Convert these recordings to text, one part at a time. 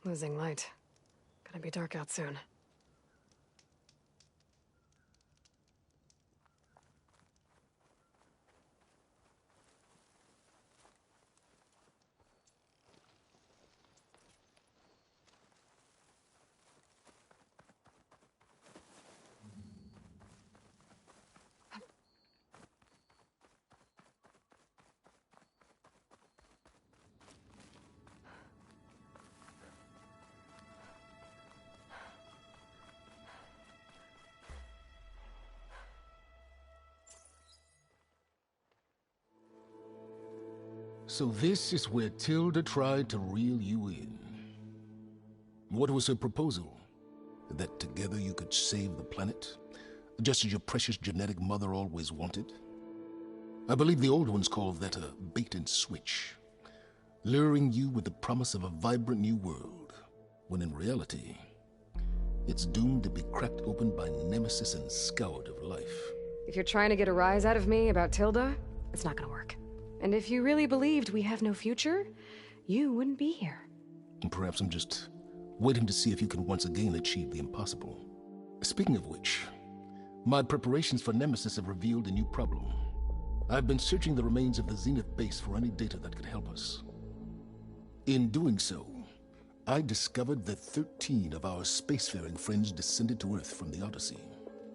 Losing light. Gonna be dark out soon. So this is where Tilda tried to reel you in. What was her proposal? That together you could save the planet? Just as your precious genetic mother always wanted? I believe the old ones called that a bait and switch. Luring you with the promise of a vibrant new world, when in reality, it's doomed to be cracked open by Nemesis and scoured of life. If you're trying to get a rise out of me about Tilda, it's not gonna work. And if you really believed we have no future, you wouldn't be here. And perhaps I'm just waiting to see if you can once again achieve the impossible. Speaking of which, my preparations for Nemesis have revealed a new problem. I've been searching the remains of the Zenith base for any data that could help us. In doing so, I discovered that 13 of our spacefaring friends descended to Earth from the Odyssey.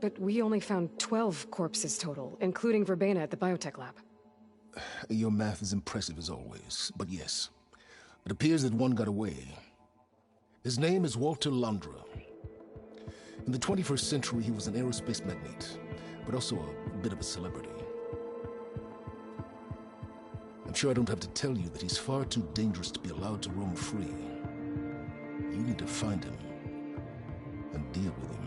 But we only found 12 corpses total, including Verbena at the biotech lab. Your math is impressive as always, but yes, it appears that one got away. His name is Walter Landra. In the 21st century, he was an aerospace magnate, but also a bit of a celebrity. I'm sure I don't have to tell you that he's far too dangerous to be allowed to roam free. You need to find him and deal with him.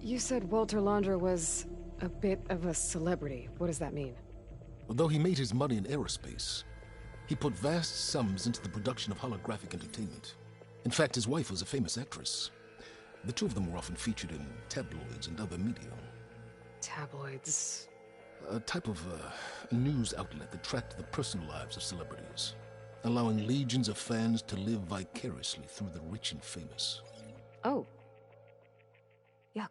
You said Walter Laundra was a bit of a celebrity. What does that mean? Although he made his money in aerospace, he put vast sums into the production of holographic entertainment. In fact, his wife was a famous actress. The two of them were often featured in tabloids and other media. Tabloids? A type of news outlet that tracked the personal lives of celebrities, allowing legions of fans to live vicariously through the rich and famous. Oh. Yuck.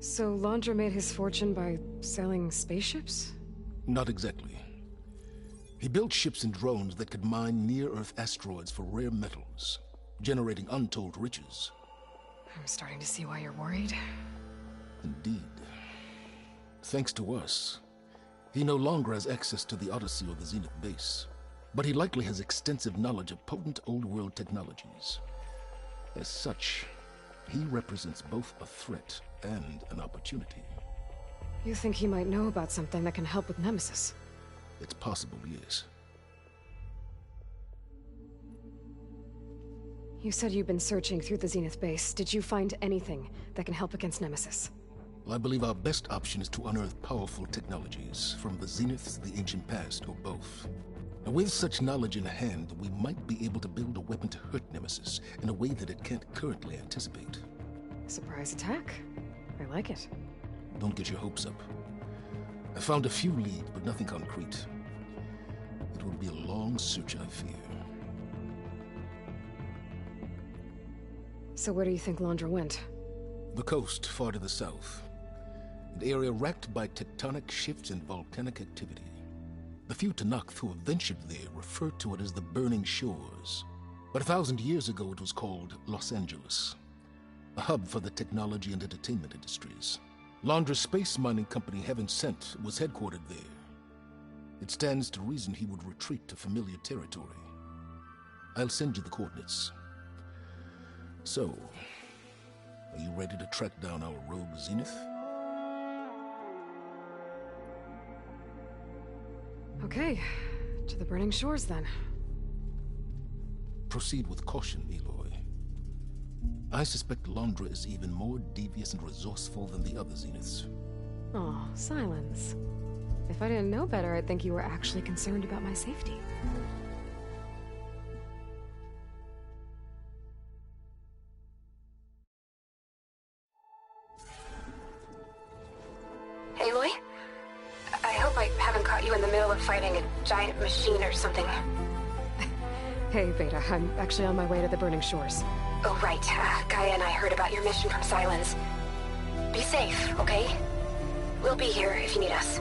So Laundra made his fortune by selling spaceships? Not exactly. He built ships and drones that could mine near-Earth asteroids for rare metals, generating untold riches. I'm starting to see why you're worried. Indeed. Thanks to us, he no longer has access to the Odyssey or the Zenith base, but he likely has extensive knowledge of potent old-world technologies. As such, he represents both a threat and an opportunity. You think he might know about something that can help with Nemesis? It's possible, yes. You said you've been searching through the Zenith base. Did you find anything that can help against Nemesis? Well, I believe our best option is to unearth powerful technologies, from the Zenith, the ancient past, or both. Now, with such knowledge in hand, we might be able to build a weapon to hurt Nemesis in a way that it can't currently anticipate. Surprise attack? I like it. Don't get your hopes up. I found a few leads, but nothing concrete. It will be a long search, I fear. So where do you think Laundra went? The coast, far to the south. An area racked by tectonic shifts and volcanic activity. The few Tenakth who have ventured there refer to it as the Burning Shores. But 1,000 years ago it was called Los Angeles, a hub for the technology and entertainment industries. Laundra's space mining company, Heaven Sent, was headquartered there. It stands to reason he would retreat to familiar territory. I'll send you the coordinates. So, are you ready to track down our rogue Zenith? Okay, to the Burning Shores then. Proceed with caution, Aloy. I suspect Laundra is even more devious and resourceful than the other Zeniths. Oh, Silence. If I didn't know better, I'd think you were actually concerned about my safety. Aloy? I hope I haven't caught you in the middle of fighting a giant machine or something. Hey, Beta, I'm actually on my way to the Burning Shores. Oh, right. Gaia and I heard about your mission from Silence. Be safe, okay? We'll be here if you need us.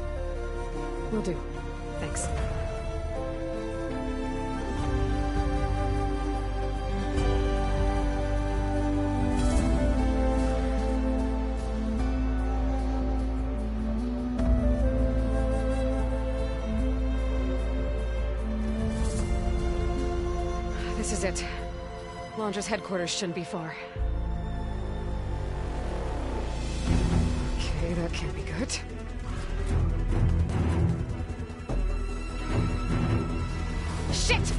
Will do. Thanks. This is it. Laundra's headquarters shouldn't be far. Okay, that can't be good. Shit!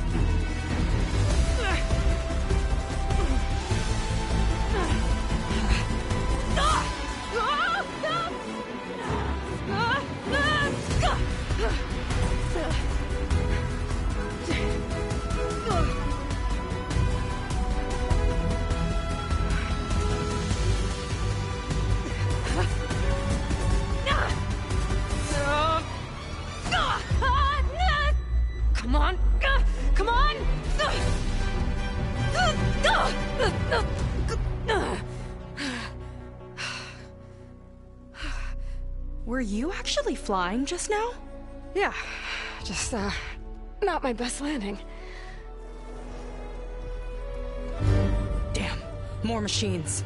Come on! Come on! Were you actually flying just now? Yeah, just, not my best landing. Damn, more machines.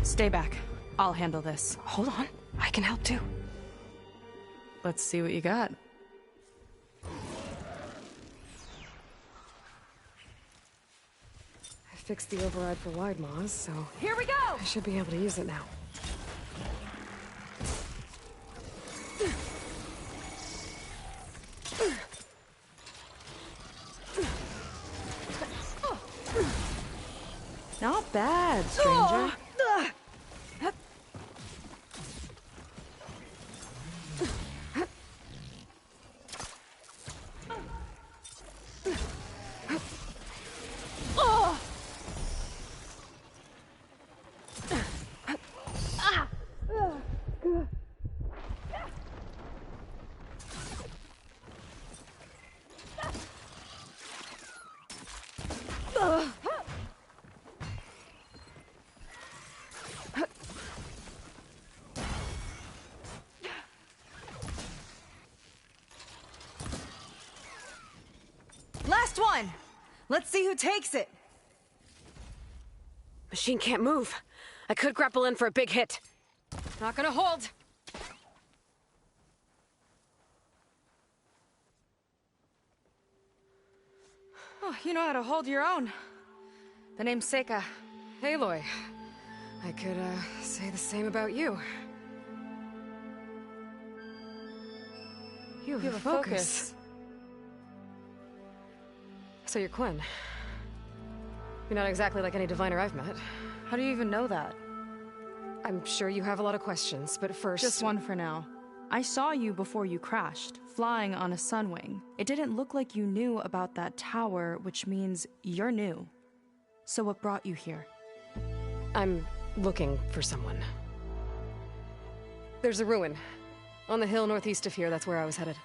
Stay back. I'll handle this. Hold on, I can help too. Let's see what you got. I fixed the override for Wide Maws, so Here we go! I should be able to use it now. bad, stranger. Last one! Let's see who takes it! Machine can't move. I could grapple in for a big hit. Not gonna hold. Oh, you know how to hold your own. The name's Seika. Aloy. I could, say the same about you. You have a focus. So you're Quinn. You're not exactly like any diviner I've met. How do you even know that? I'm sure you have a lot of questions, but first... Just one for now. I saw you before you crashed, flying on a sunwing. It didn't look like you knew about that tower, which means you're new. So what brought you here? I'm looking for someone. There's a ruin. On the hill northeast of here, that's where I was headed.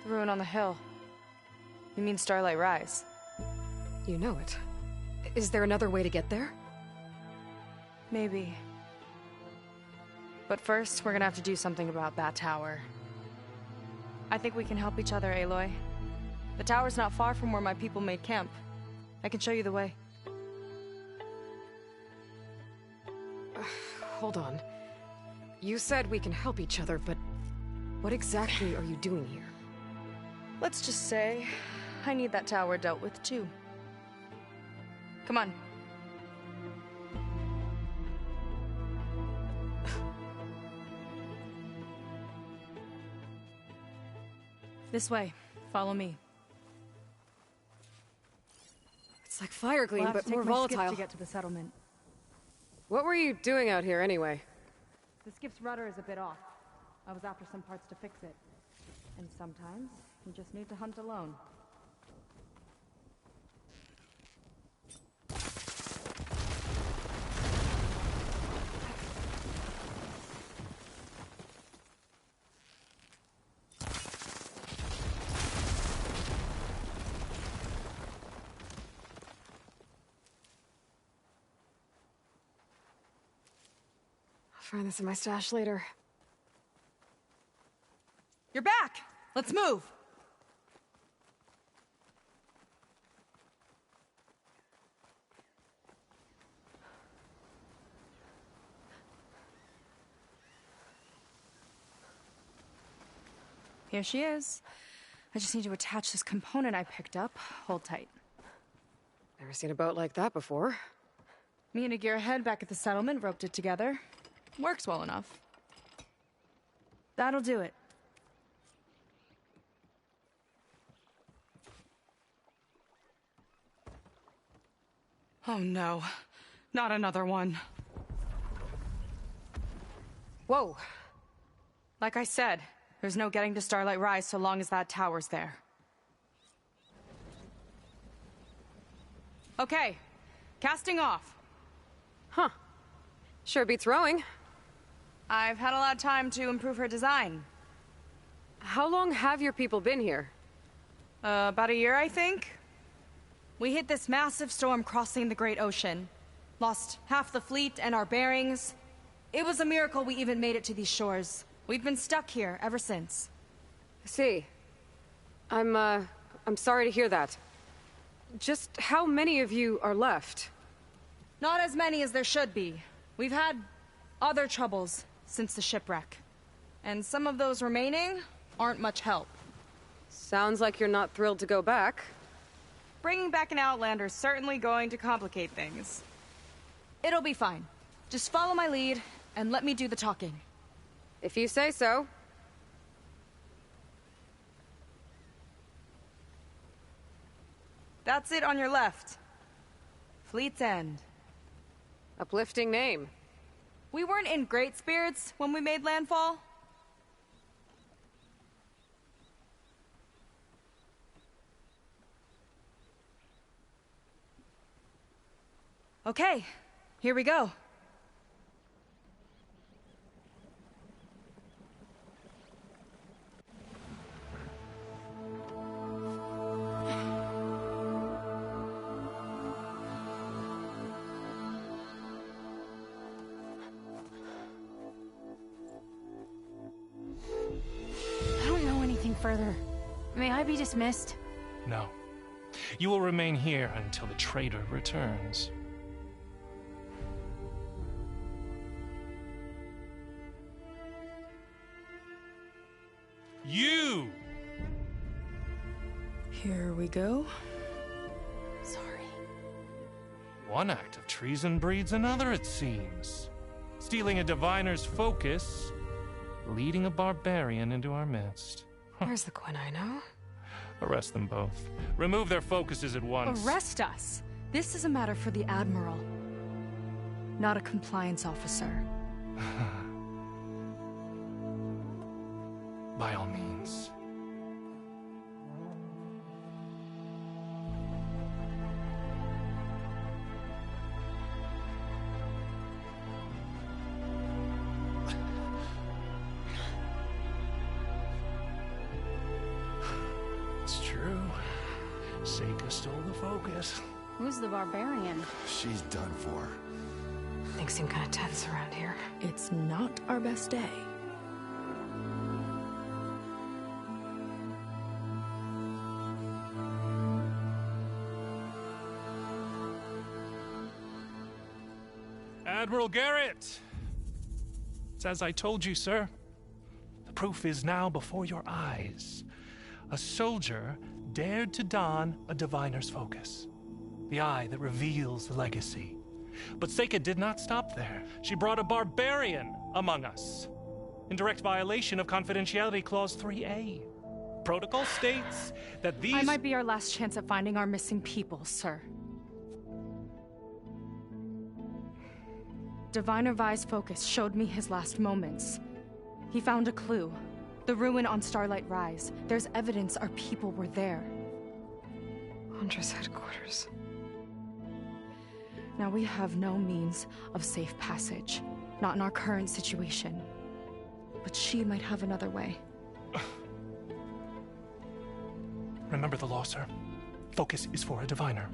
The ruin on the hill. You mean Starlight Rise? You know it. Is there another way to get there? Maybe. But first, we're gonna have to do something about that tower. I think we can help each other, Aloy. The tower's not far from where my people made camp. I can show you the way. Hold on. You said we can help each other, but what exactly are you doing here? Let's just say, I need that tower dealt with too. Come on. This way. Follow me. It's like fire gleam, We'll have but to take more my skiff volatile. to get to the settlement. What were you doing out here anyway? The skiff's rudder is a bit off. I was after some parts to fix it. And sometimes, you just need to hunt alone. I'll find this in my stash later. You're back! Let's move! Here she is. I just need to attach this component I picked up. Hold tight. Never seen a boat like that before. Me and a gearhead back at the settlement roped it together. Works well enough. That'll do it. Oh no, not another one. Whoa! Like I said, there's no getting to Starlight Rise so long as that tower's there. Okay, casting off. Huh. Sure beats rowing. I've had a lot of time to improve her design. How long have your people been here? About a year, I think. We hit this massive storm crossing the Great Ocean. Lost half the fleet and our bearings. It was a miracle we even made it to these shores. We've been stuck here ever since. I see. I'm sorry to hear that. Just how many of you are left? Not as many as there should be. We've had other troubles since the shipwreck. And some of those remaining aren't much help. Sounds like you're not thrilled to go back. Bringing back an Outlander's certainly going to complicate things. It'll be fine. Just follow my lead and let me do the talking. If you say so. That's it on your left. Fleet's End. Uplifting name. We weren't in great spirits when we made landfall. Okay, here we go. Further. May I be dismissed? No. You will remain here until the traitor returns. You! Here we go. Sorry. One act of treason breeds another, it seems. Stealing a diviner's focus, leading a barbarian into our midst. Where's the Quinino? Arrest them both. Remove their focuses at once. Arrest us? This is a matter for the Admiral, not a compliance officer. By all means. It's true. Seika stole the focus. Who's the barbarian? She's done for. Things seem kind of tense around here. It's not our best day. Admiral Garrett! It's as I told you, sir. The proof is now before your eyes. A soldier dared to don a diviner's focus. The eye that reveals the legacy. But Seika did not stop there. She brought a barbarian among us. In direct violation of Confidentiality Clause 3A. Protocol states that these... I might be our last chance at finding our missing people, sir. Diviner Vi's focus showed me his last moments. He found a clue. The ruin on Starlight Rise. There's evidence our people were there. Huntress headquarters. Now we have no means of safe passage. Not in our current situation. But she might have another way. Remember the law, sir. Focus is for a diviner.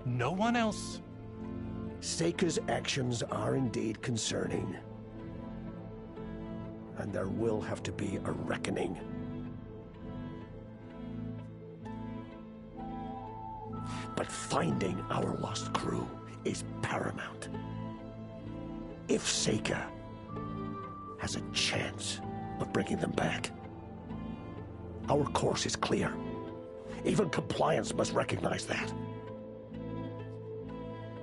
No one else. Seika's actions are indeed concerning. And there will have to be a reckoning. But finding our lost crew is paramount. If Seika has a chance of bringing them back, our course is clear. Even compliance must recognize that.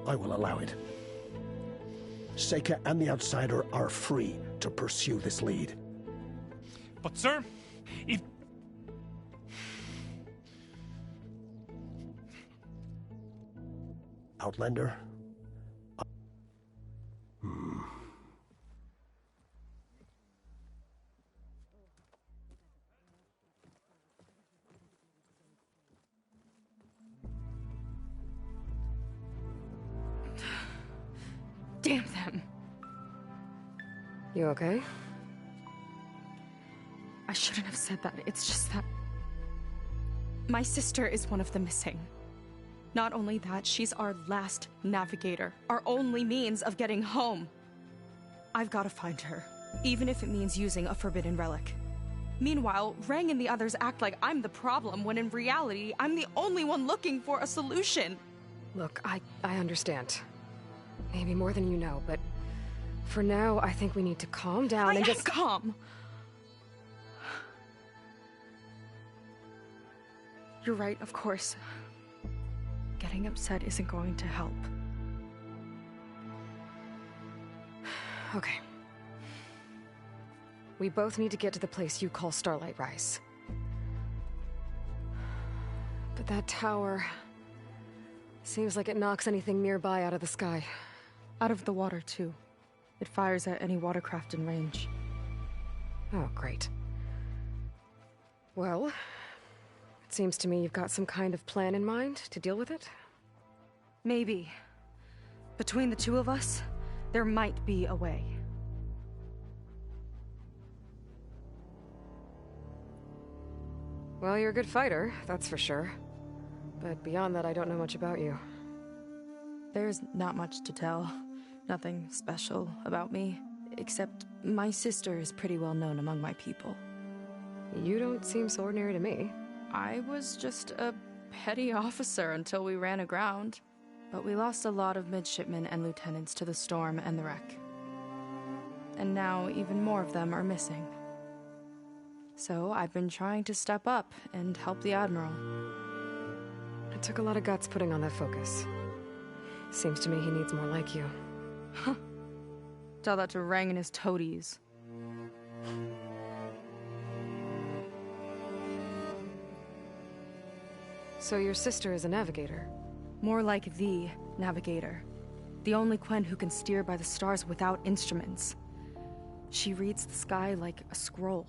I will allow it. Seika and the Outsider are free to pursue this lead. But, sir, if... Outlander? Damn them. You okay? I shouldn't have said that. It's just that... my sister is one of the missing. Not only that, she's our last navigator. Our only means of getting home. I've got to find her. Even if it means using a forbidden relic. Meanwhile, Rang and the others act like I'm the problem, when in reality, I'm the only one looking for a solution. Look, I understand. Maybe more than you know, but for now, I think we need to calm down and just... calm. You're right, of course. Getting upset isn't going to help. Okay. We both need to get to the place you call Starlight Rise. But that tower... seems like it knocks anything nearby out of the sky. Out of the water, too. It fires at any watercraft in range. Oh, great. Well, it seems to me you've got some kind of plan in mind to deal with it. Maybe. Between the two of us, there might be a way. Well, you're a good fighter, that's for sure. But beyond that, I don't know much about you. There's not much to tell. Nothing special about me, except my sister is pretty well known among my people. You don't seem so ordinary to me. I was just a petty officer until we ran aground. But we lost a lot of midshipmen and lieutenants to the storm and the wreck. And now even more of them are missing. So I've been trying to step up and help the Admiral. It took a lot of guts putting on that focus. Seems to me he needs more like you. Huh. Tell that to Rang and his toadies. So your sister is a navigator? More like the navigator. The only Quen who can steer by the stars without instruments. She reads the sky like a scroll.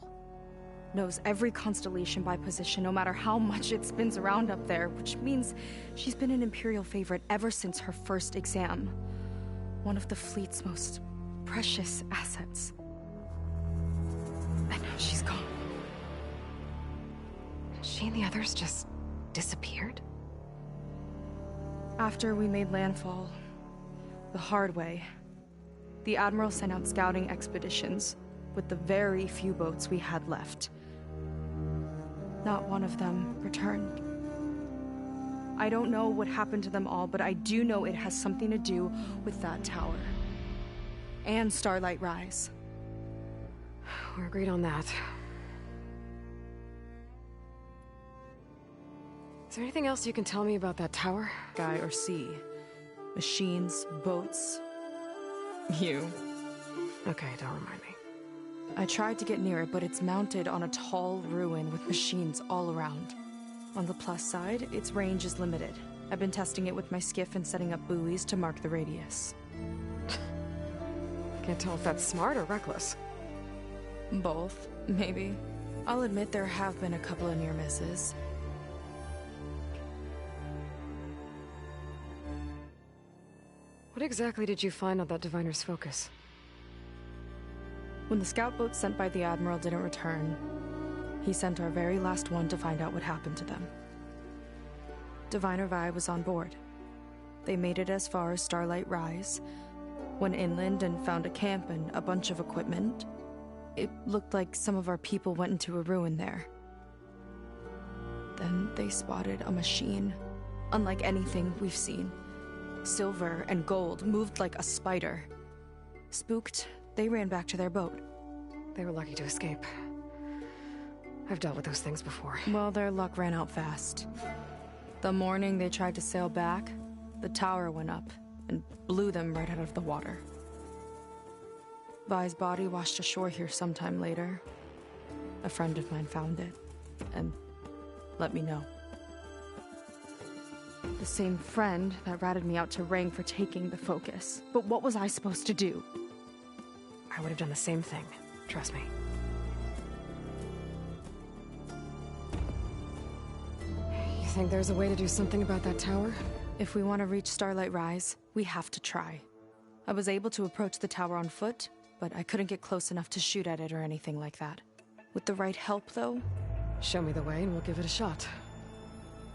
Knows every constellation by position, no matter how much it spins around up there, which means she's been an Imperial favorite ever since her first exam. One of the fleet's most precious assets. And now she's gone. She and the others just disappeared? After we made landfall, the hard way, the Admiral sent out scouting expeditions with the very few boats we had left. Not one of them returned. I don't know what happened to them all, but I do know it has something to do with that tower. And Starlight Rise. We're agreed on that. Is there anything else you can tell me about that tower? Sky or sea. Machines, boats. You. Okay, don't remind me. I tried to get near it, but it's mounted on a tall ruin with machines all around. On the plus side, its range is limited. I've been testing it with my skiff and setting up buoys to mark the radius. Can't tell if that's smart or reckless. Both, maybe. I'll admit there have been a couple of near misses. What exactly did you find on that Diviner's focus? When the scout boat sent by the Admiral didn't return, he sent our very last one to find out what happened to them. Diviner Vi was on board. They made it as far as Starlight Rise, went inland and found a camp and a bunch of equipment. It looked like some of our people went into a ruin there. Then they spotted a machine, unlike anything we've seen. Silver and gold, moved like a spider. Spooked, they ran back to their boat. They were lucky to escape. I've dealt with those things before. Well, their luck ran out fast. The morning they tried to sail back, the tower went up and blew them right out of the water. Vi's body washed ashore here sometime later. A friend of mine found it and let me know. The same friend that ratted me out to Rang for taking the focus. But what was I supposed to do? I would have done the same thing. Trust me. You think there's a way to do something about that tower? If we want to reach Starlight Rise, we have to try. I was able to approach the tower on foot, but I couldn't get close enough to shoot at it or anything like that. With the right help, though... Show me the way and we'll give it a shot.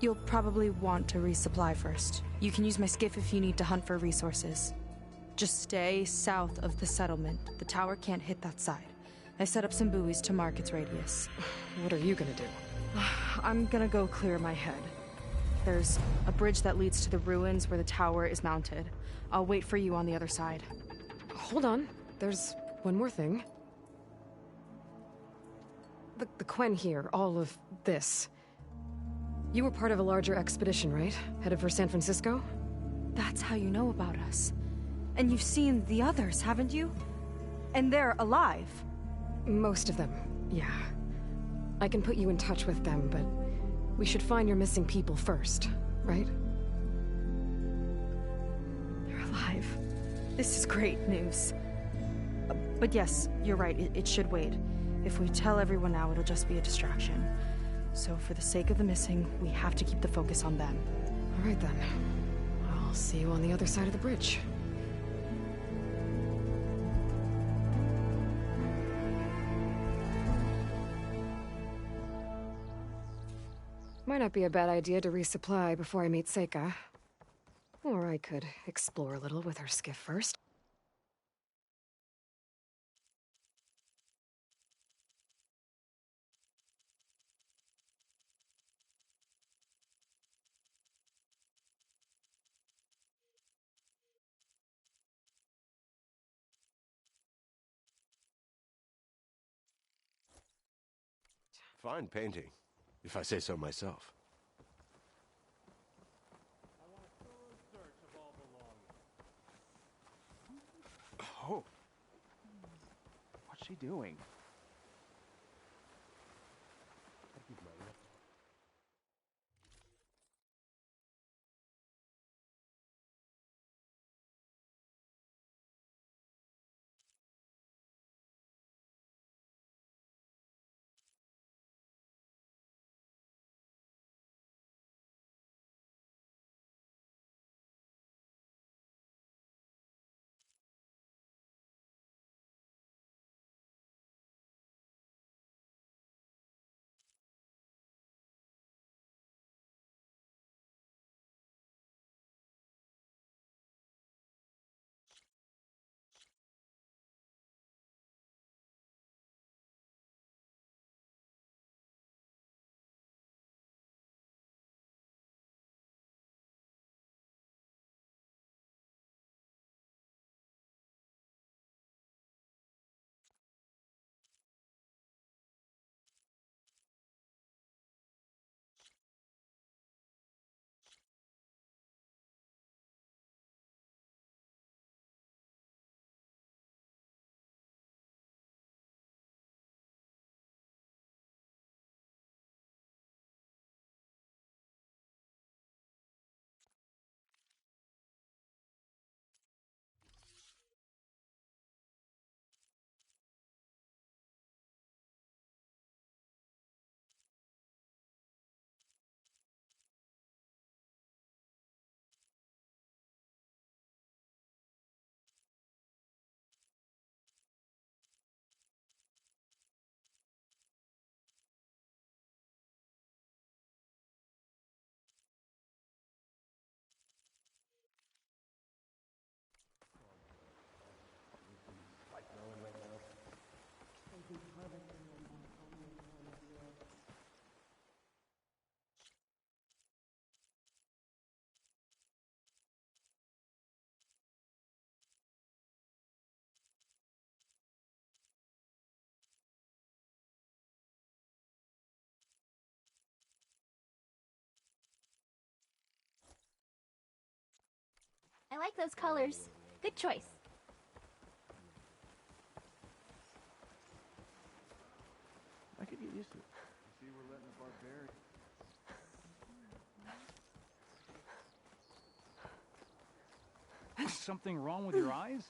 You'll probably want to resupply first. You can use my skiff if you need to hunt for resources. Just stay south of the settlement. The tower can't hit that side. I set up some buoys to mark its radius. What are you gonna do? I'm gonna go clear my head. There's a bridge that leads to the ruins where the tower is mounted. I'll wait for you on the other side. Hold on. There's one more thing. The Quen here, all of this. You were part of a larger expedition, right? Headed for San Francisco? That's how you know about us. And you've seen the others, haven't you? And they're alive. Most of them, yeah. I can put you in touch with them, but we should find your missing people first, right? They're alive. This is great news. But yes, you're right, it should wait. If we tell everyone now, it'll just be a distraction. So for the sake of the missing, we have to keep the focus on them. All right then. I'll see you on the other side of the bridge. Might not be a bad idea to resupply before I meet Seika. Or I could explore a little with her skiff first. Fine painting, if I say so myself. Oh. What's she doing? I like those colors. Good choice. I could get used to it. See, we're letting the barbarian. Something wrong with your eyes?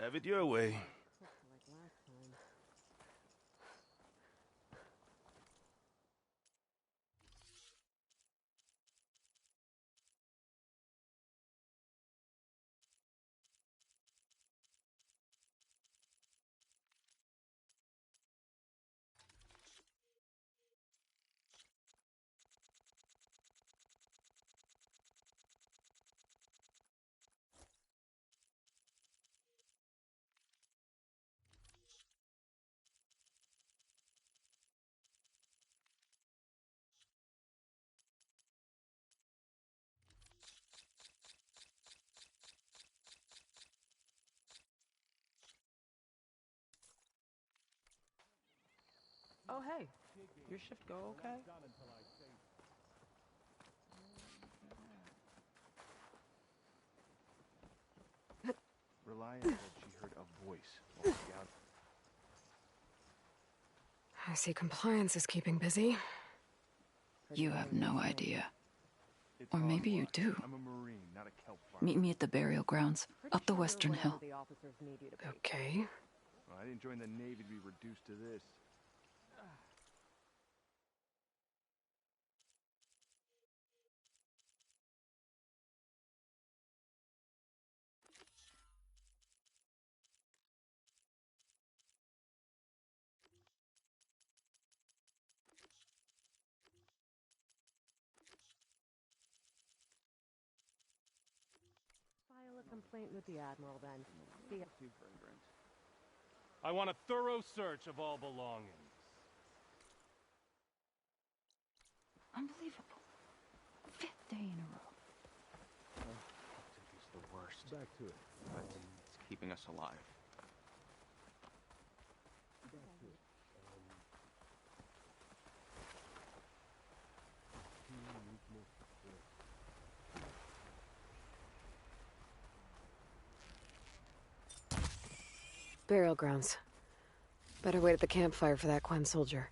Have it your way. Oh, hey. Your shift go okay? Reliant said she heard a voice while scouting. I see compliance is keeping busy. You have no idea. Or maybe you do. I'm a Marine, not a kelp farmer. Meet me at the burial grounds, up the Western Hill. Okay. Well, I didn't join the Navy to be reduced to this. File a complaint with the Admiral then. I want a thorough search of all belongings. Unbelievable. 5th day in a row. It's the worst. Back to it. But it's keeping us alive. Burial grounds. Better wait at the campfire for that Quen soldier.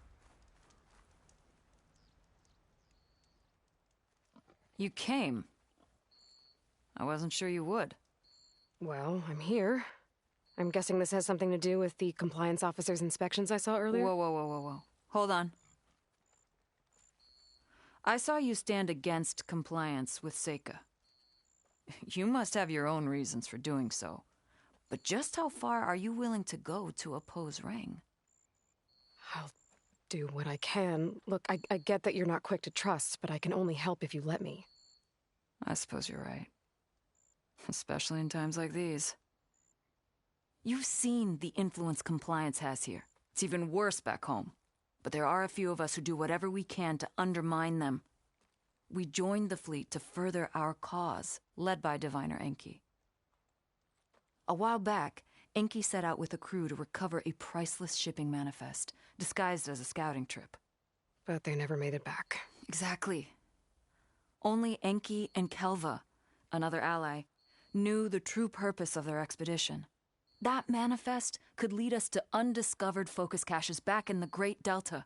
You came. I wasn't sure you would. Well, I'm here. I'm guessing this has something to do with the compliance officer's inspections I saw earlier? Whoa. Hold on. I saw you stand against compliance with Seika. You must have your own reasons for doing so. But just how far are you willing to go to oppose Rang? I'll do what I can. Look, I get that you're not quick to trust, but I can only help if you let me. I suppose you're right. Especially in times like these. You've seen the influence compliance has here. It's even worse back home. But there are a few of us who do whatever we can to undermine them. We joined the fleet to further our cause, led by Diviner Enki. A while back, Enki set out with a crew to recover a priceless shipping manifest, disguised as a scouting trip. But they never made it back. Exactly. Only Enki and Kelva, another ally, knew the true purpose of their expedition. That manifest could lead us to undiscovered focus caches back in the Great Delta.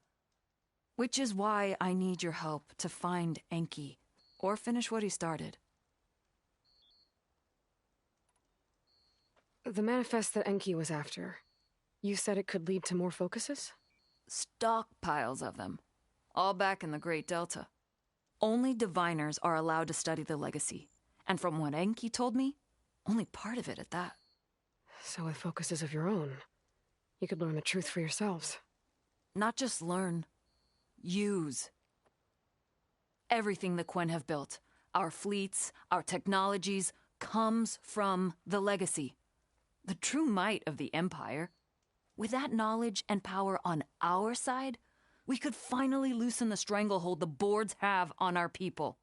Which is why I need your help to find Enki, or finish what he started. The manifest that Enki was after, you said it could lead to more focuses? Stockpiles of them. All back in the Great Delta. Only diviners are allowed to study the legacy. And from what Enki told me, only part of it at that. So with focuses of your own, you could learn the truth for yourselves. Not just learn. Use. Everything the Quen have built, our fleets, our technologies, comes from the legacy. The true might of the Empire. With that knowledge and power on our side, we could finally loosen the stranglehold the boards have on our people.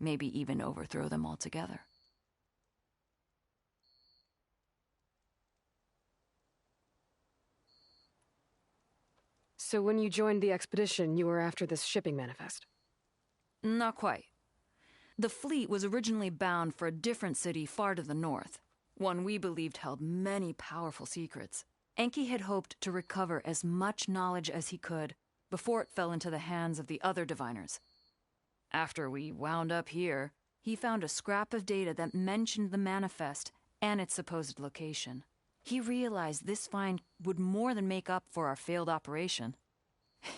Maybe even overthrow them altogether. So when you joined the expedition, you were after this shipping manifest? Not quite. The fleet was originally bound for a different city far to the north. One we believed held many powerful secrets. Enki had hoped to recover as much knowledge as he could before it fell into the hands of the other diviners. After we wound up here, he found a scrap of data that mentioned the manifest and its supposed location. He realized this find would more than make up for our failed operation.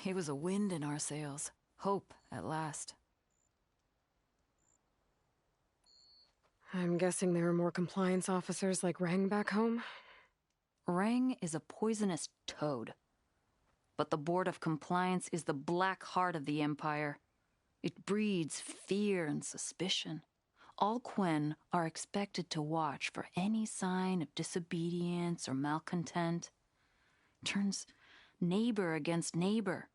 It was a wind in our sails. Hope, at last. I'm guessing there are more compliance officers like Rang back home? Rang is a poisonous toad. But the Board of Compliance is the black heart of the Empire. It breeds fear and suspicion. All Quen are expected to watch for any sign of disobedience or malcontent. Turns neighbor against neighbor.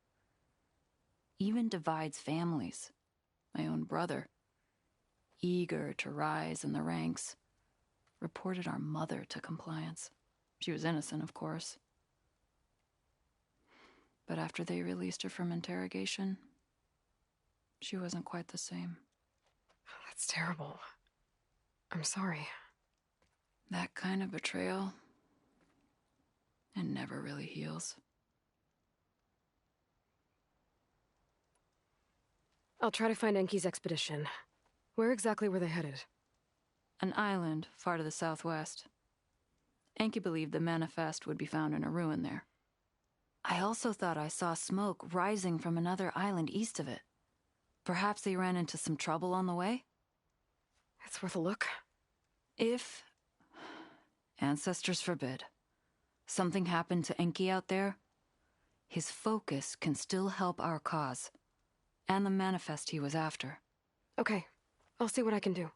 Even divides families. My own brother, eager to rise in the ranks, reported our mother to Compliance. She was innocent, of course. But after they released her from interrogation, she wasn't quite the same. That's terrible. I'm sorry. That kind of betrayal, it never really heals. I'll try to find Enki's expedition. Where exactly were they headed? An island far to the southwest. Enki believed the manifest would be found in a ruin there. I also thought I saw smoke rising from another island east of it. Perhaps they ran into some trouble on the way? It's worth a look. If, ancestors forbid, something happened to Enki out there, his focus can still help our cause, and the manifest he was after. Okay, I'll see what I can do.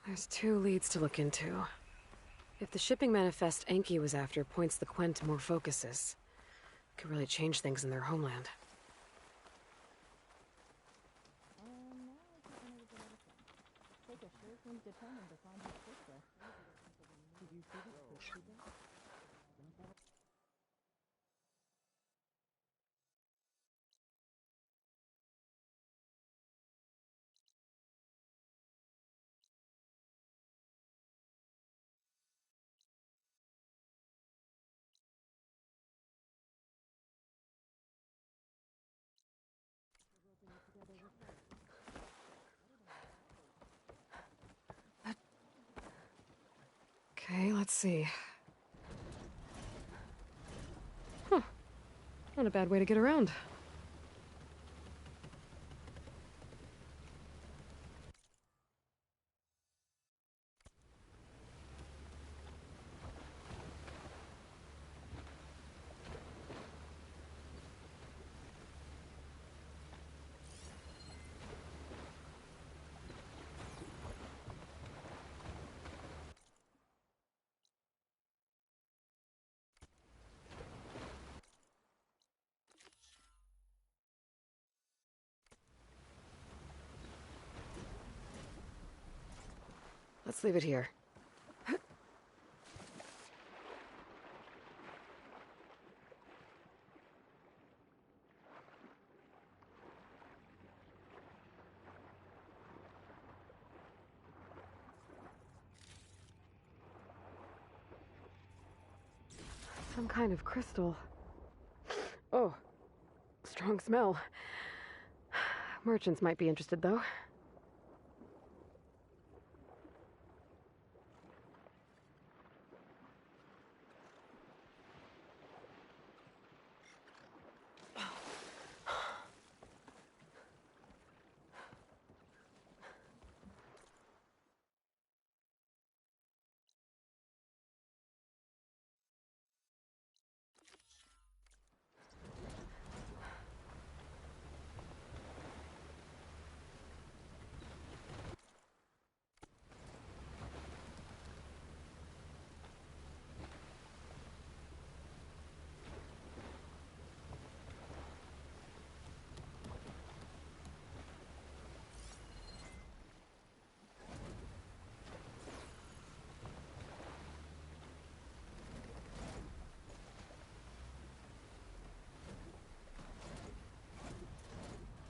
There's 2 leads to look into. If the shipping manifest Enki was after points the Quen to more focuses, it could really change things in their homeland. Okay, let's see. Huh. Not a bad way to get around. Let's leave it here. Some kind of crystal. Oh, strong smell. Merchants might be interested, though.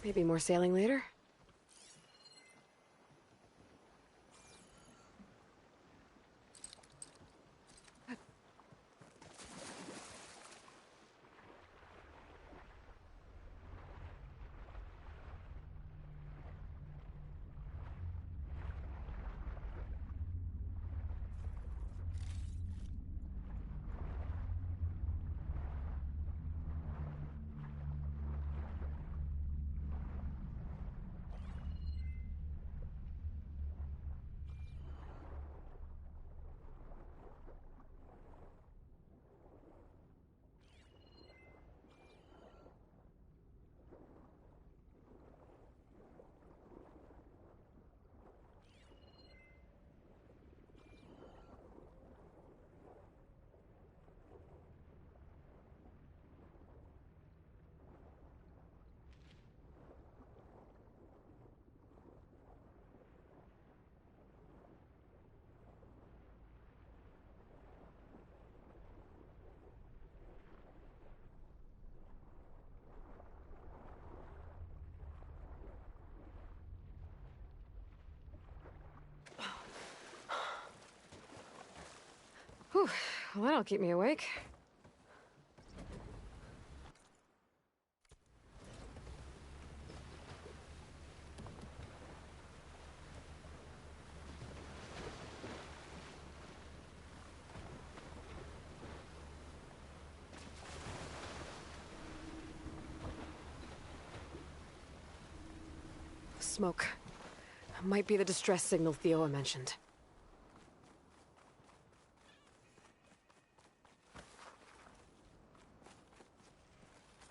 Maybe more sailing later? Well, that'll keep me awake. Smoke. Might be the distress signal Theoa mentioned.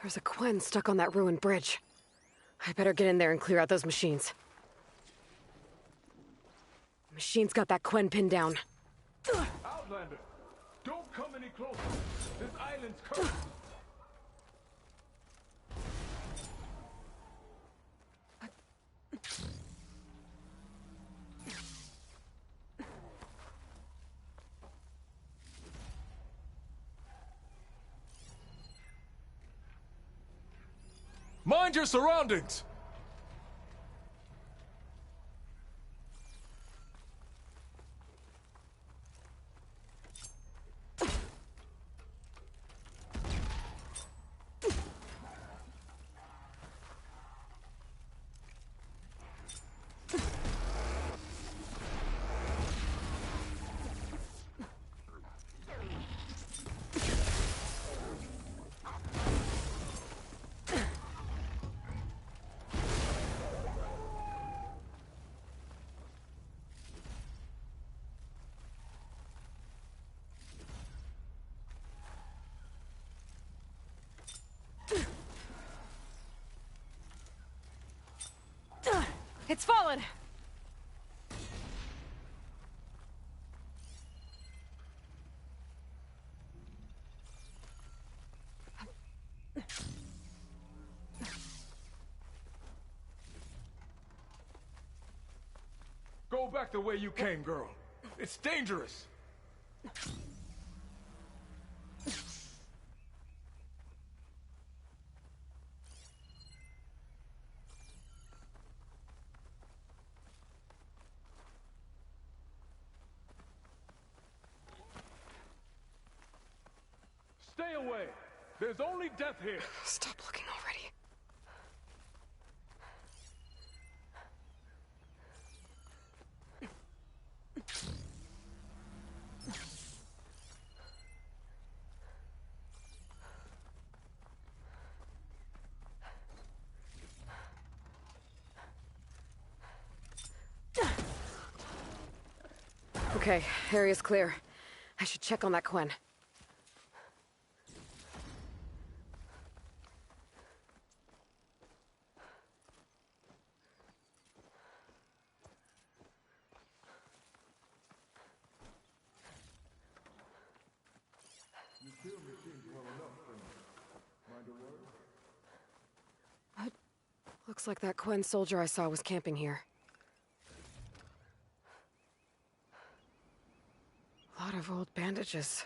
There's a Quen stuck on that ruined bridge. I better get in there and clear out those machines. The machine's got that Quen pinned down. Outlander, don't come any closer. This island's cursed. Mind your surroundings! It's fallen! Go back the way you came, girl. It's dangerous. Stay away. There's only death here. Stop looking already. Okay, area's clear. I should check on that Quen. Looks like that Quen soldier I saw was camping here. A lot of old bandages.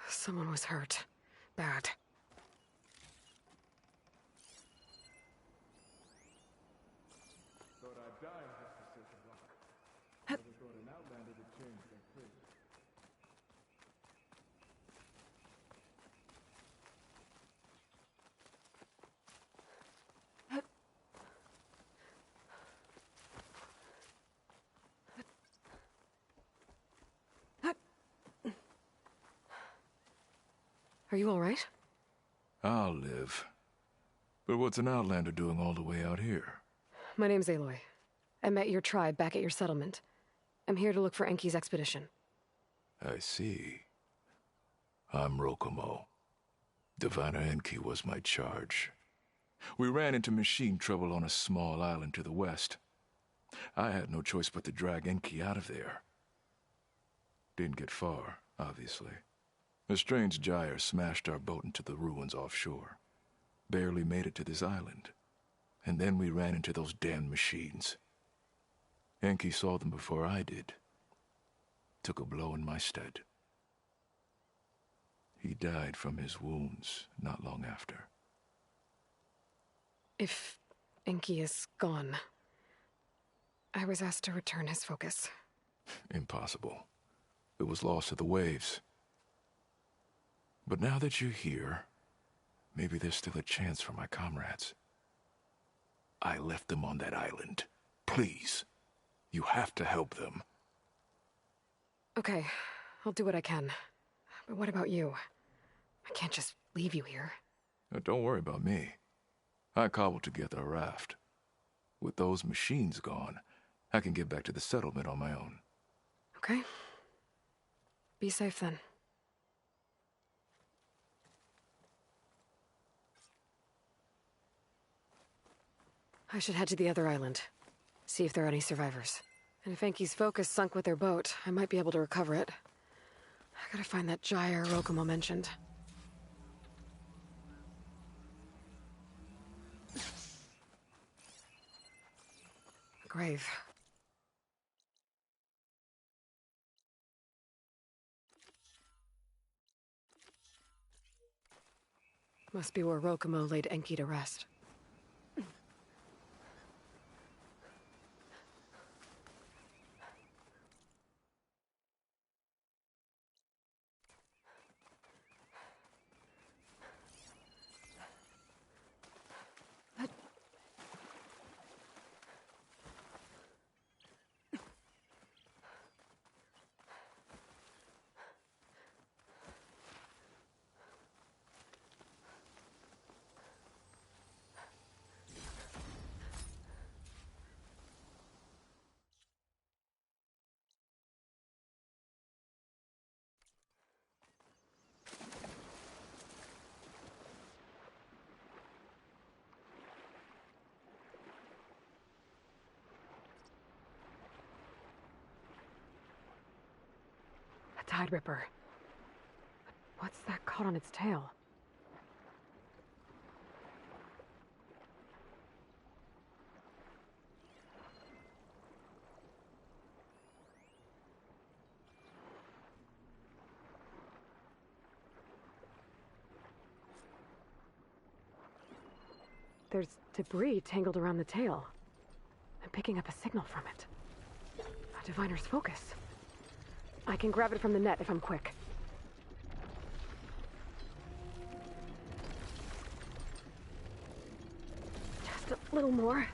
Someone was hurt. Bad. Thought I'd die in this Pacific rock. Never thought an outlander would change their fate. Are you all right? I'll live. But what's an outlander doing all the way out here? My name's Aloy. I met your tribe back at your settlement. I'm here to look for Enki's expedition. I see. I'm Rokomo. Diviner Enki was my charge. We ran into machine trouble on a small island to the west. I had no choice but to drag Enki out of there. Didn't get far, obviously. A strange gyre smashed our boat into the ruins offshore. Barely made it to this island. And then we ran into those damn machines. Enki saw them before I did. Took a blow in my stead. He died from his wounds not long after. If Enki is gone, I was asked to return his focus. Impossible. It was lost to the waves. But now that you're here, maybe there's still a chance for my comrades. I left them on that island. Please, you have to help them. Okay, I'll do what I can. But what about you? I can't just leave you here. Don't worry about me. I cobbled together a raft. With those machines gone, I can get back to the settlement on my own. Okay. Be safe then. I should head to the other island. See if there are any survivors. And if Enki's focus sunk with their boat, I might be able to recover it. I gotta find that gyre Rokumo mentioned. A grave. Must be where Rokumo laid Enki to rest. A Tide Ripper. What's that caught on its tail? There's debris tangled around the tail. I'm picking up a signal from it. A diviner's focus. I can grab it from the net if I'm quick. Just a little more.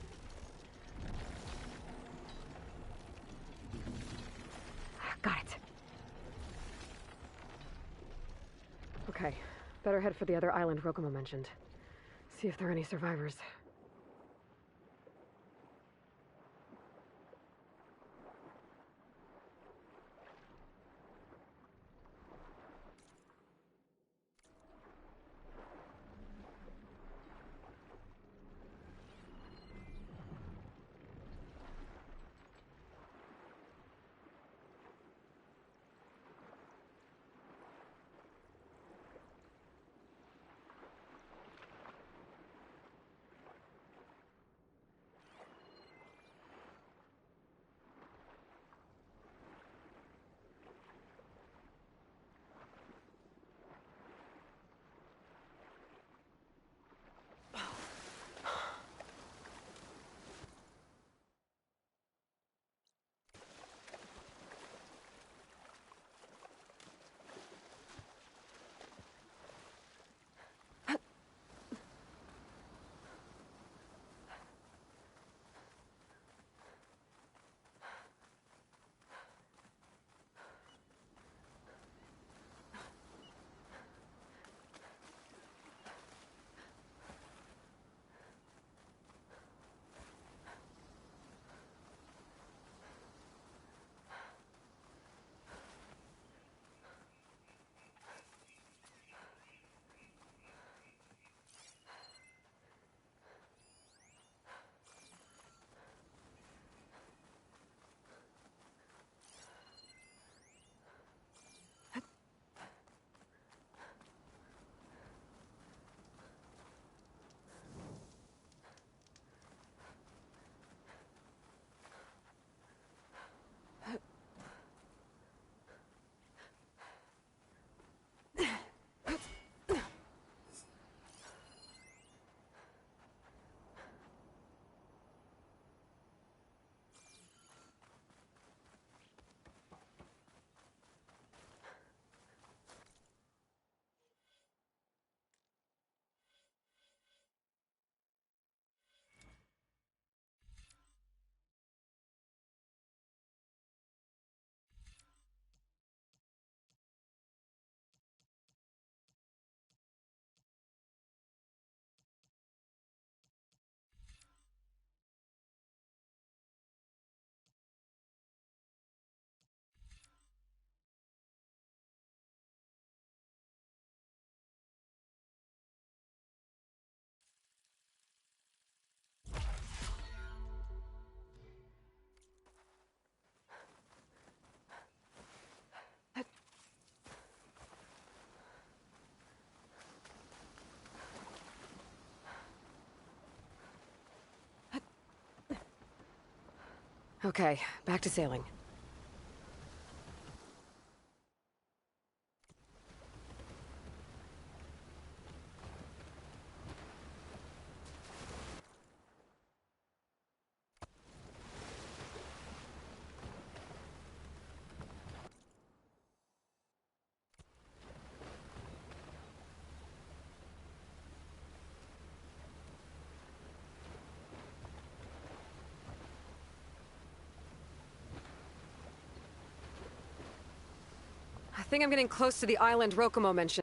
Got it. Okay, better head for the other island Rokumo mentioned. See if there are any survivors. Okay, back to sailing. I think I'm getting close to the island Rokomo mentioned.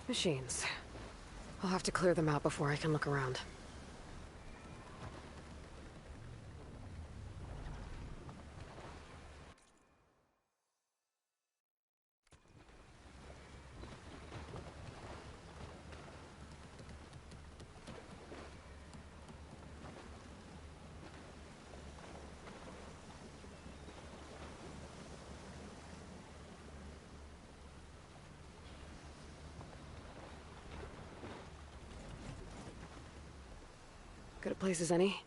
Machines. I'll have to clear them out before I can look around. Good a place as any?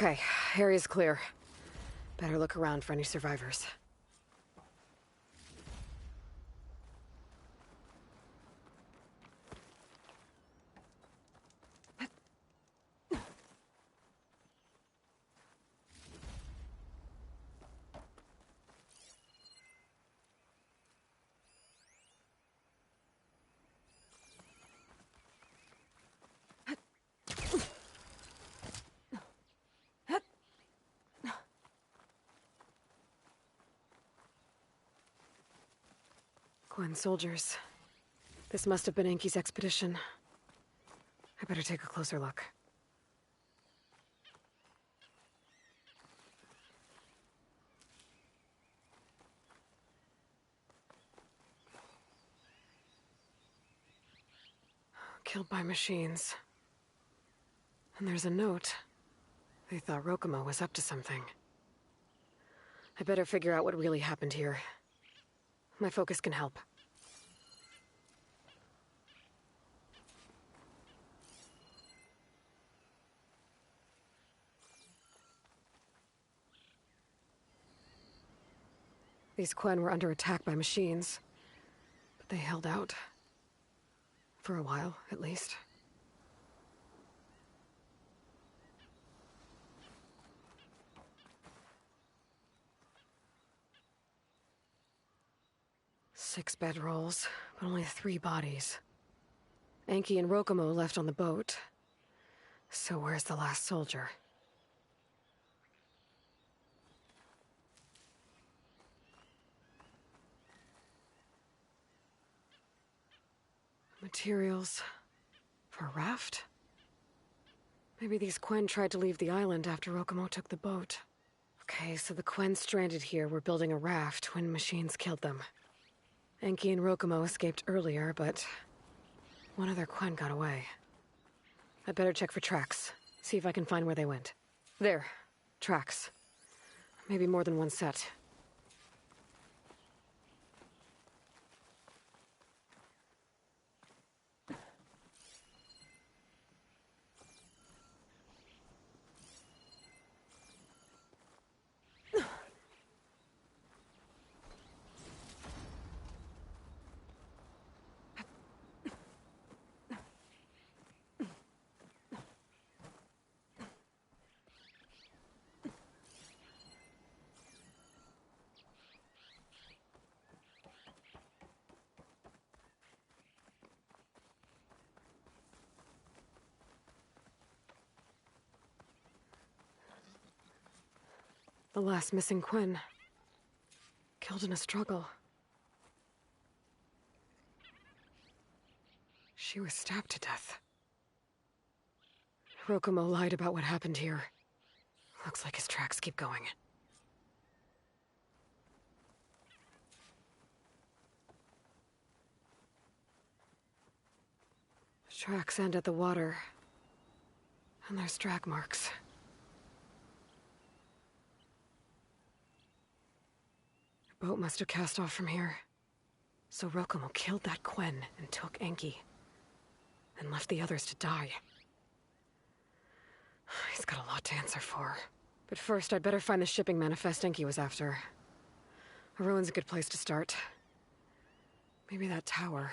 Okay, area's clear. Better look around for any survivors. Gwen soldiers. This must have been Enki's expedition. I better take a closer look. Killed by machines. And there's a note. They thought Rokomo was up to something. I better figure out what really happened here. My focus can help. These Quen were under attack by machines, but they held out. For a while, at least. Six bedrolls, but only 3 bodies. Enki and Rokomo left on the boat. So where's the last soldier? Materials for a raft? Maybe these Quen tried to leave the island after Rokomo took the boat. Okay, so the Quen stranded here were building a raft when machines killed them. Enki and Rokomo escaped earlier, but one other Quen got away. I'd better check for tracks, see if I can find where they went. There, tracks. Maybe more than one set. The last missing Quinn. Killed in a struggle. She was stabbed to death. Rokumo lied about what happened here. Looks like his tracks keep going. Tracks end at the water. And there's drag marks. The boat must have cast off from here. So Rokumo killed that Quinn and took Enki. And left the others to die. He's got a lot to answer for. But first, I'd better find the shipping manifest Enki was after. A ruin's a good place to start. Maybe that tower.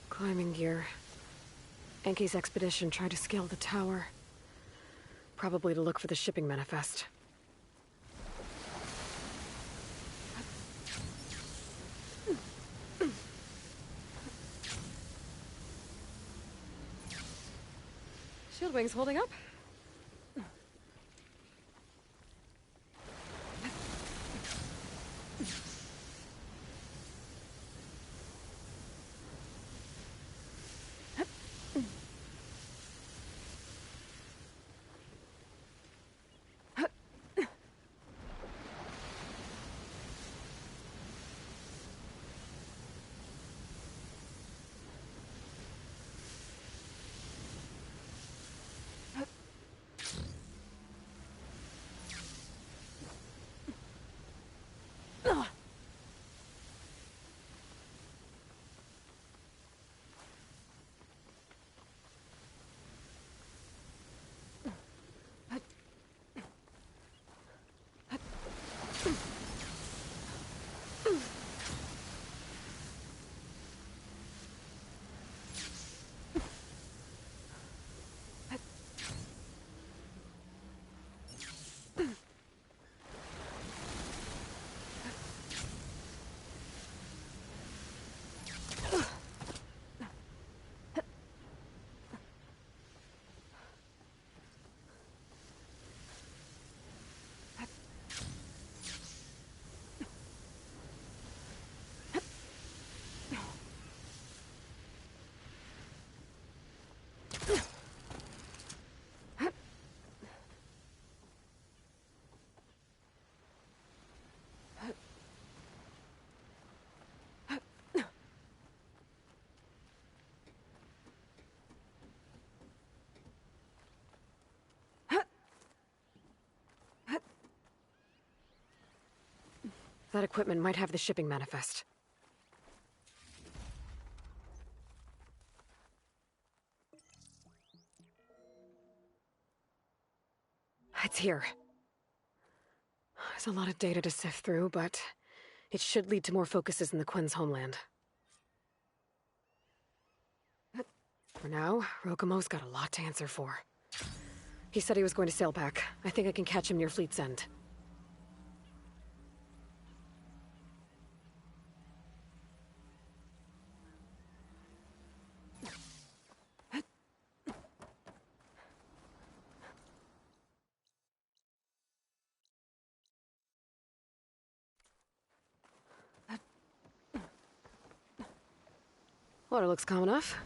Climbing gear. Enki's expedition tried to scale the tower. Probably to look for the shipping manifest. Shield wings holding up? That equipment might have the shipping manifest. It's here. There's a lot of data to sift through, but it should lead to more focuses in the Quinn's homeland. For now, Rokumo's got a lot to answer for. He said he was going to sail back. I think I can catch him near Fleet's End. Water looks calm enough.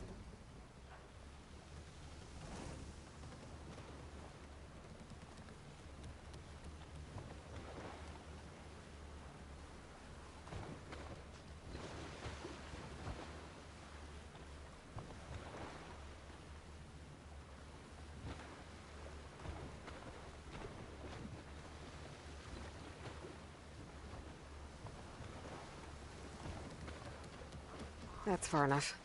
That's far enough.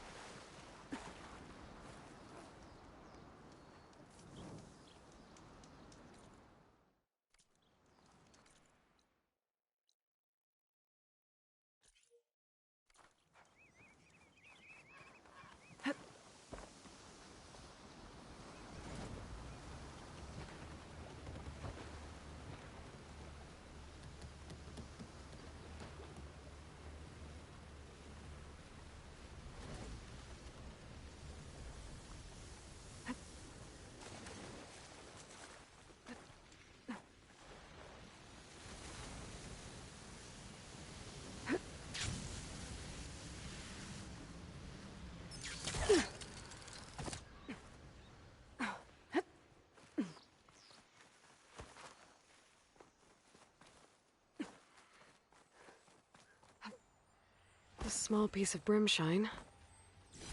small piece of brimshine.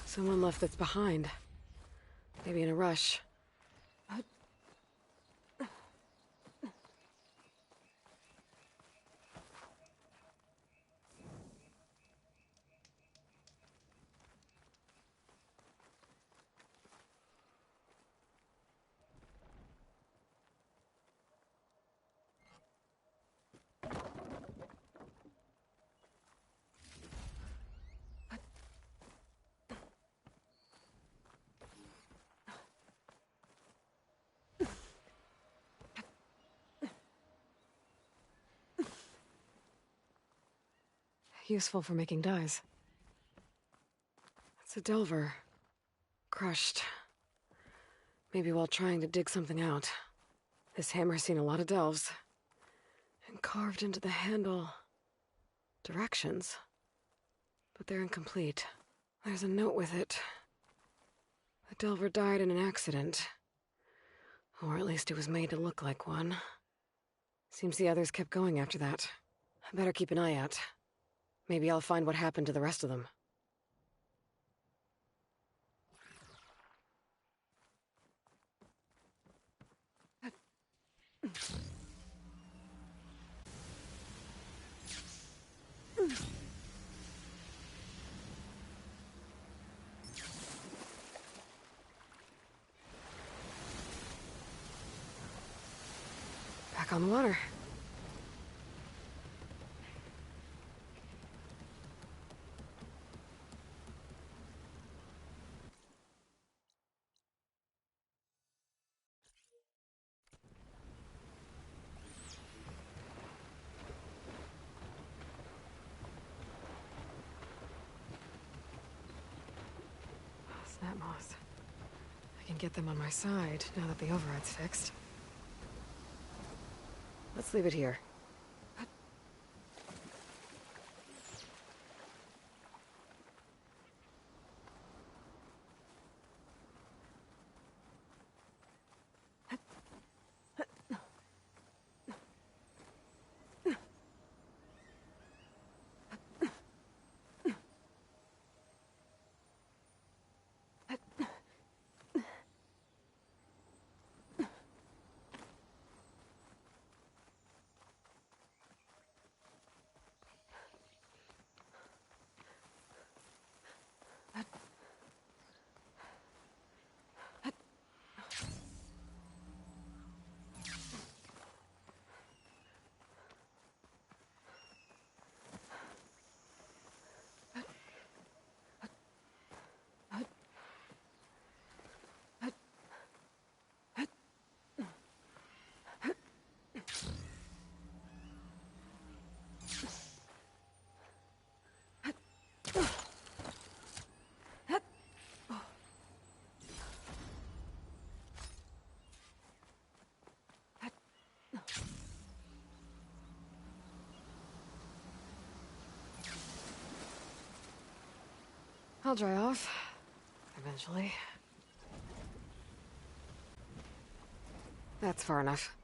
Someone left that's behind. Maybe in a rush. Useful for making dyes. It's a delver. Crushed. Maybe while trying to dig something out. This hammer's seen a lot of delves. And carved into the handle... directions. But they're incomplete. There's a note with it. The delver died in an accident. Or at least it was made to look like one. Seems the others kept going after that. I better keep an eye out. Maybe I'll find what happened to the rest of them. Back on the water. Snap moss. I can get them on my side now that the override's fixed. Let's leave it here. I'll dry off. Eventually. That's far enough.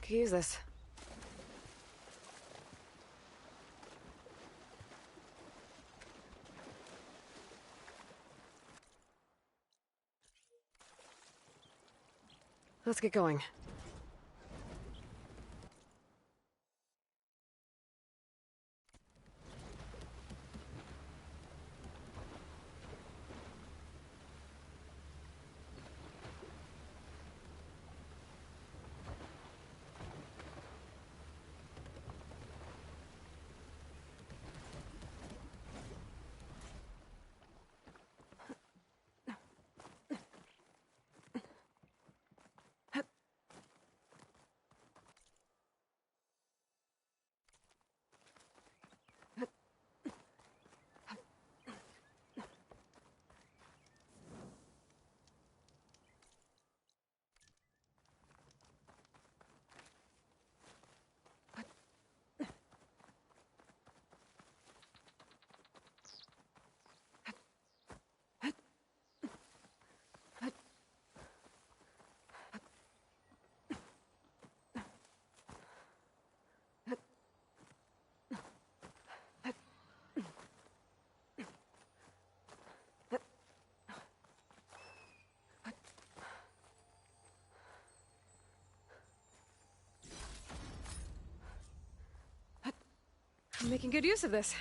Could use this. Let's get going. I'm making good use of this.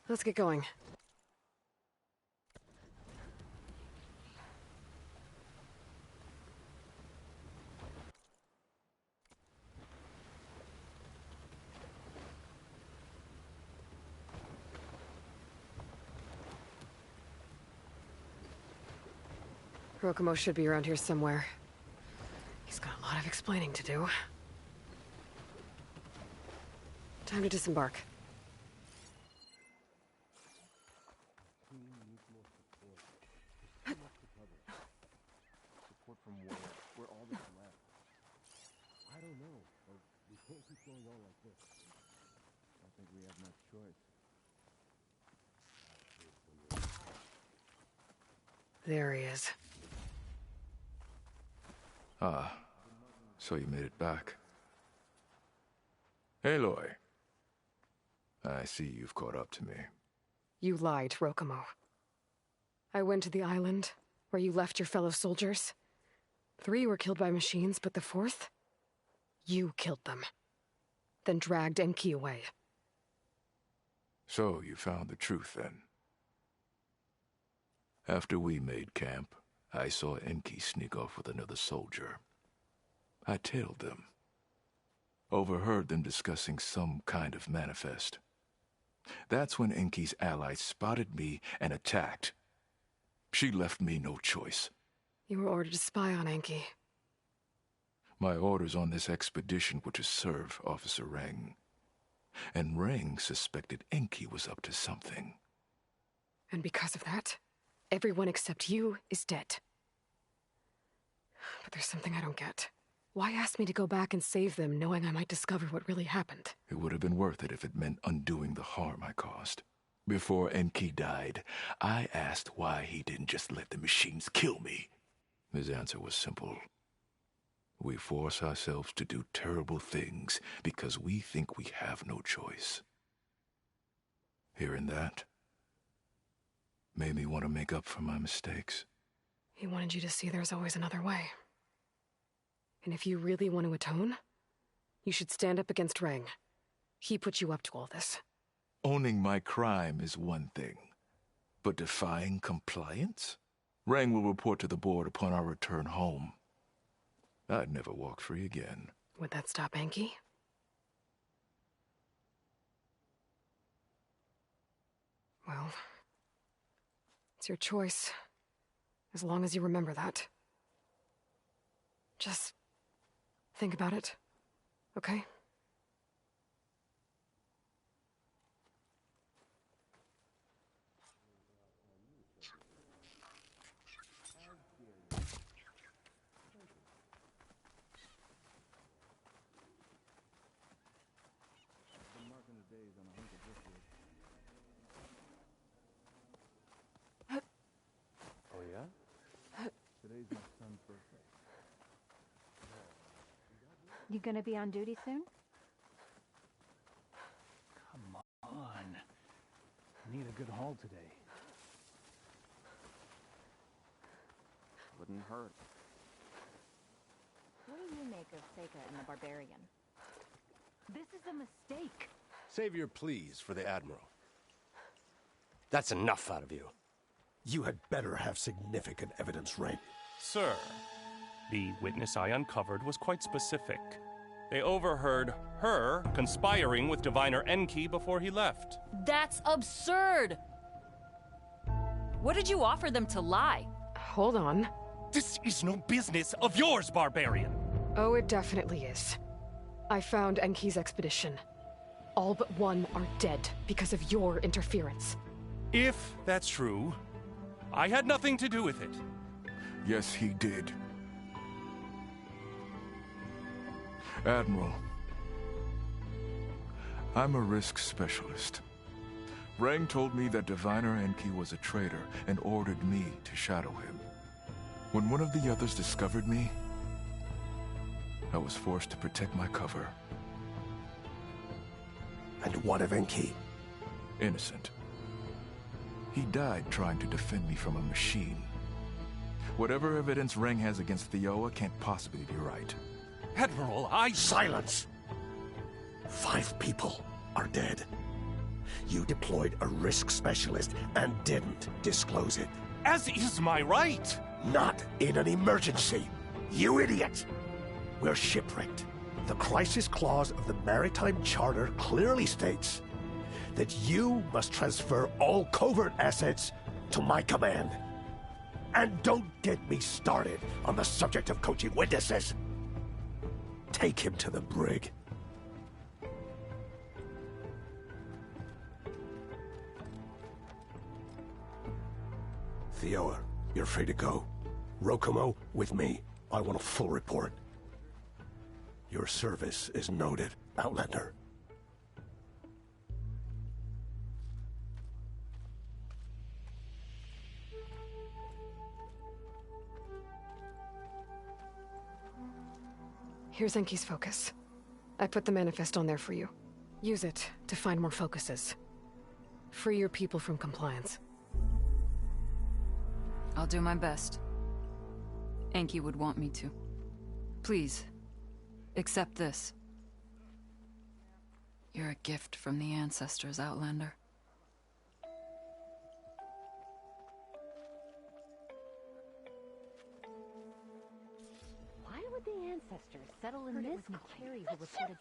Let's get going. Rokomo should be around here somewhere. He's got a lot of explaining to do. Time to disembark. Support from where? We're all that's left. I don't know. We can't keep going on like this. I think we have no choice. There he is. Ah, so you made it back. Aloy. I see you've caught up to me. You lied, Rokomo. I went to the island, where you left your fellow soldiers. 3 were killed by machines, but the 4th? You killed them. Then dragged Enki away. So you found the truth, then? After we made camp, I saw Enki sneak off with another soldier. I tailed them. Overheard them discussing some kind of manifest. That's when Enki's allies spotted me and attacked. She left me no choice. You were ordered to spy on Enki. My orders on this expedition were to serve Officer Reng. And Reng suspected Enki was up to something. And because of that, everyone except you is dead. But there's something I don't get. Why ask me to go back and save them, knowing I might discover what really happened? It would have been worth it if it meant undoing the harm I caused. Before Enki died, I asked why he didn't just let the machines kill me. His answer was simple. We force ourselves to do terrible things because we think we have no choice. Hearing that made me want to make up for my mistakes. He wanted you to see there's always another way. And if you really want to atone, you should stand up against Reng. He put you up to all this. Owning my crime is one thing, but defying compliance? Reng will report to the board upon our return home. I'd never walk free again. Would that stop Enki? Well, it's your choice. As long as you remember that. Just think about it, okay? Oh yeah? Today's my son's birthday. You gonna be on duty soon? Come on. Need a good haul today. Wouldn't hurt. What do you make of Seika and the Barbarian? This is a mistake. Save your pleas for the Admiral. That's enough out of you. You had better have significant evidence, Reng. Sir, the witness I uncovered was quite specific. They overheard her conspiring with Diviner Enki before he left. That's absurd! What did you offer them to lie? Hold on. This is no business of yours, Barbarian! Oh, it definitely is. I found Enki's expedition. All but 1 are dead because of your interference. If that's true, I had nothing to do with it. Yes, he did. Admiral, I'm a risk specialist. Reng told me that Diviner Enki was a traitor and ordered me to shadow him. When one of the others discovered me, I was forced to protect my cover. And what of Enki? Innocent. He died trying to defend me from a machine. Whatever evidence Reng has against Thioa can't possibly be right. Admiral, Silence! 5 people are dead. You deployed a risk specialist and didn't disclose it. As is my right! Not in an emergency! You idiot! We're shipwrecked. The crisis clause of the Maritime Charter clearly states that you must transfer all covert assets to my command. And don't get me started on the subject of coaching witnesses. Take him to the brig. Thioa, you're free to go. Rokomo, with me. I want a full report. Your service is noted, Outlander. Here's Enki's focus. I put the manifest on there for you. Use it to find more focuses. Free your people from compliance. I'll do my best. Enki would want me to. Please, accept this. You're a gift from the ancestors, Outlander. Why would the ancestors settle in this Carrie who reported...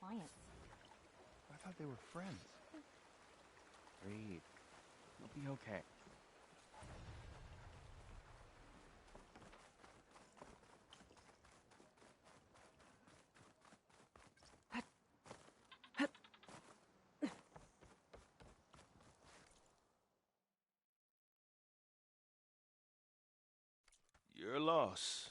compliance. I thought they were friends. Breathe. You'll be okay. Your loss.